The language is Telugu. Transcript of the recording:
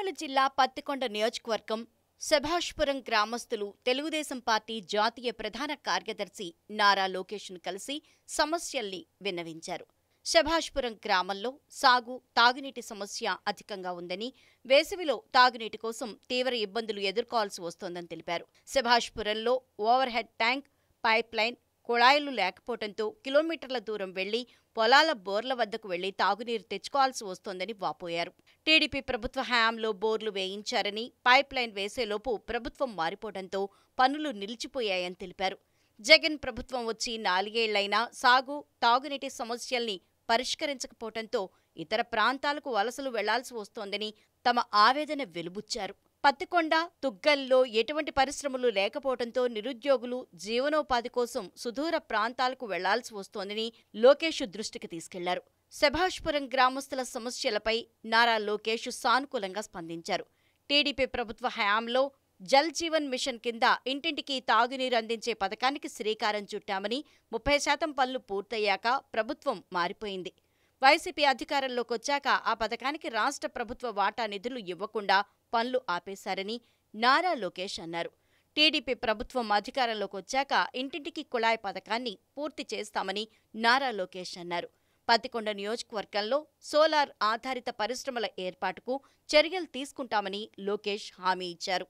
కర్నూలు జిల్లా పత్తికొండ నియోజకవర్గం సుభాష్పురం గ్రామస్తులు తెలుగుదేశం పార్టీ జాతీయ ప్రధాన కార్యదర్శి నారా లోకేష్ను కలిసి సమస్యల్ని విన్నవించారు. సుభాష్పురం గ్రామంలో సాగు, తాగునీటి సమస్య అధికంగా ఉందని, వేసవిలో తాగునీటి కోసం తీవ్ర ఇబ్బందులు ఎదుర్కోవాల్సి వస్తోందని తెలిపారు. సుభాష్పురంలో over head tank, pipe line, కుళాయిలు లేకపోవడంతో కిలోమీటర్ల దూరం వెళ్లి పొలాల బోర్ల వద్దకు వెళ్లి తాగునీరు తెచ్చుకోవాల్సి వస్తోందని వాపోయారు. టీడీపీ ప్రభుత్వ హయాంలో బోర్లు వేయించారని, పైప్ లైన్ వేసేలోపు ప్రభుత్వం మారిపోవడంతో పనులు నిలిచిపోయాయని తెలిపారు. జగన్ ప్రభుత్వం వచ్చి 4 ఏళ్లైనా సాగు, తాగునీటి సమస్యల్ని పరిష్కరించకపోవడంతో ఇతర ప్రాంతాలకు వలసలు వెళ్లాల్సి వస్తోందని తమ ఆవేదన వెలుబుచ్చారు. పత్తికొండ, తుగ్గల్లో ఎటువంటి పరిశ్రమలు లేకపోవడంతో నిరుద్యోగులు జీవనోపాధి కోసం సుదూర ప్రాంతాలకు వెళ్లాల్సి వస్తోందని లోకేష్ దృష్టికి తీసుకెళ్లారు. సుభాష్పురం గ్రామస్తుల సమస్యలపై నారా లోకేష్ సానుకూలంగా స్పందించారు. టీడీపీ ప్రభుత్వ హయాంలో జల్ జీవన్ మిషన్ కింద ఇంటింటికి తాగునీరు అందించే పథకానికి శ్రీకారం చుట్టామని, 30% పనులు పూర్తయ్యాక ప్రభుత్వం మారిపోయింది. వైసీపీ అధికారంలోకొచ్చాక ఆ పథకానికి రాష్ట్ర ప్రభుత్వ వాటా నిధులు ఇవ్వకుండా పనులు ఆపేశారని నారా లోకేష్ అన్నారు. టీడీపీ ప్రభుత్వం అధికారంలోకొచ్చాక ఇంటింటికి కుళాయి పథకాన్ని పూర్తి చేస్తామని నారా లోకేష్ అన్నారు. పత్తికొండ నియోజకవర్గంలో సోలార్ ఆధారిత పరిశ్రమల ఏర్పాటుకు చర్యలు తీసుకుంటామని లోకేష్ హామీ ఇచ్చారు.